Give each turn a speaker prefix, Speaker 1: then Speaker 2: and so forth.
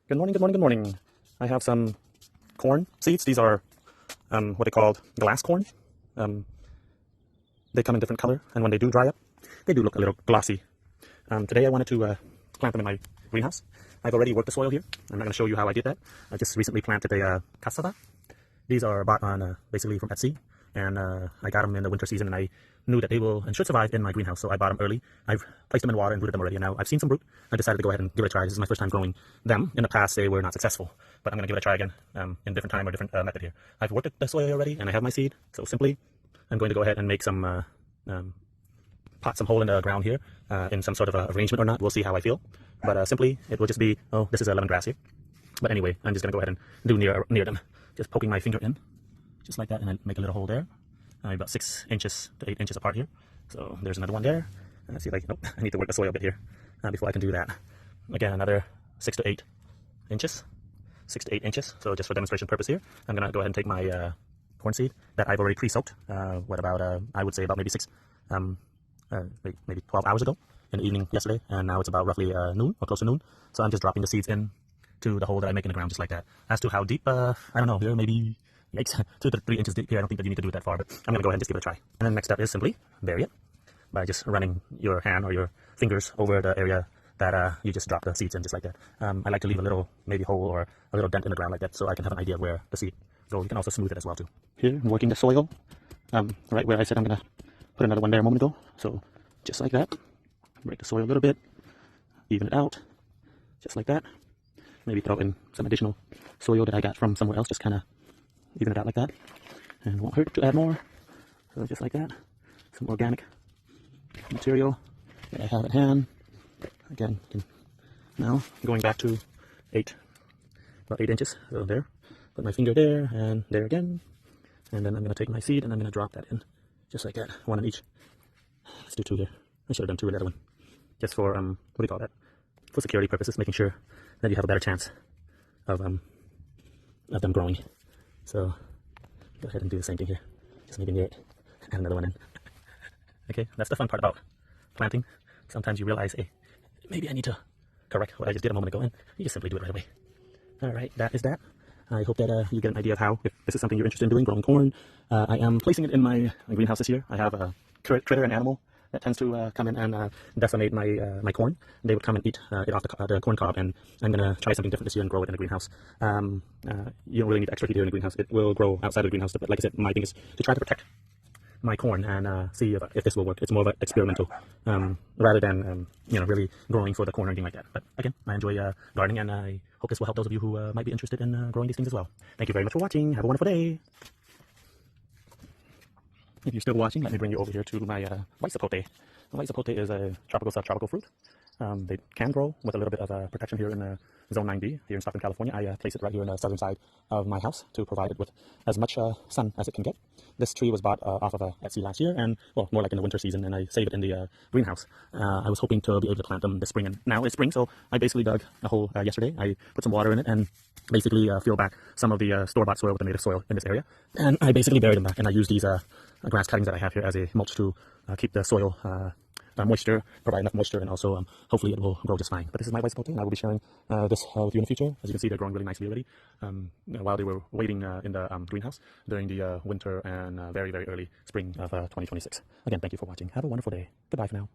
Speaker 1: Good morning, good morning, good morning. I have some corn seeds. These are what they called glass corn. They come in different color, and when they do dry up, they do look a little glossy. Today I wanted to plant them in my greenhouse. I've already worked the soil here. I'm not going to show you how I did that. I just recently planted a cassava. These are bought on basically from Etsy, and I got them in the winter season, and I knew that they will and should survive in my greenhouse, so I bought them early. I've placed them in water and rooted them already, and now I've seen some root. I decided to go ahead and give it a try. This is my first time growing them. In the past, they were not successful, but I'm going to give it a try again in different time or different method here. I've worked the soil already, and I have my seed, so simply I'm going to go ahead and make some pot some hole in the ground here in some sort of arrangement or not. We'll see how I feel, but simply it will just be, oh, this is a lemongrass here. But anyway, I'm just going to go ahead and do near them, just poking my finger in, just like that, and then make a little hole there, about 6 inches to 8 inches apart here. So there's another one there. Let's see if nope, I need to work the soil a bit here before I can do that. Again, another 6 to 8 inches, 6 to 8 inches. So just for demonstration purpose here, I'm going to go ahead and take my corn seed that I've already pre-soaked, I would say about maybe maybe 12 hours ago in the evening yesterday, and now it's about roughly noon or close to noon. So I'm just dropping the seeds in to the hole that I make in the ground just like that. As to how deep, I don't know, here maybe, yikes, 2 to 3 inches deep here. I don't think that you need to do it that far, but I'm going to go ahead and just give it a try. And then next step is simply bury it by just running your hand or your fingers over the area that you just dropped the seeds in, just like that. I like to leave a little maybe hole or a little dent in the ground like that, so I can have an idea of where the seed goes. You can also smooth it as well too. Here, I'm working the soil, right where I said I'm going to put another one there a moment ago. So just like that, break the soil a little bit, even it out, just like that. Maybe throw in some additional soil that I got from somewhere else, just kind of even it out like that. And it won't hurt to add more. So just like that, some organic material that I have at hand. Again, now going back to about 8 inches. So there, put my finger there and there again. And then I'm going to take my seed and I'm going to drop that in, just like that, one in each. Let's do 2 here. I should have done 2 in the other one, just for what do you call that? For security purposes, making sure that you have a better chance of them growing. So go ahead and do the same thing here. Just maybe near it, and another one in. Okay, that's the fun part about planting. Sometimes you realize, hey, maybe I need to correct what I just did a moment ago, and you just simply do it right away. All right, that is that. I hope that you get an idea of how, if this is something you're interested in doing, growing corn. I am placing it in my greenhouse this year. I have a critter, an animal, that tends to come in and decimate my corn. They would come and eat it off the corn cob, and I'm going to try something different this year and grow it in the greenhouse. You don't really need extra heat here in the greenhouse. It will grow outside of the greenhouse, but like I said, my thing is to try to protect my corn and see if this will work. It's more of an experimental rather than really growing for the corn or anything like that. But again, I enjoy gardening, and I hope this will help those of you who might be interested in growing these things as well. Thank you very much for watching. Have a wonderful day. If you're still watching, let me bring you over here to my white zapote. The white zapote is a tropical, subtropical fruit. They can grow with a little bit of protection here in Zone 9B here in Southern California. I place it right here in the southern side of my house to provide it with as much sun as it can get. This tree was bought off of Etsy last year, and well, more like in the winter season, and I saved it in the greenhouse. I was hoping to be able to plant them this spring, and now it's spring, so I basically dug a hole yesterday. I put some water in it and basically filled back some of the store-bought soil with the native soil in this area, and I basically buried them back, and I use these grass cuttings that I have here as a mulch to keep the soil moisture, provide enough moisture, and also hopefully it will grow just fine. But this is my white zapote, and I will be sharing this with you in the future. As you can see, they're growing really nicely already. While they were waiting in the greenhouse during the winter and very, very early spring of 2026. Again, thank you for watching. Have a wonderful day. Goodbye for now.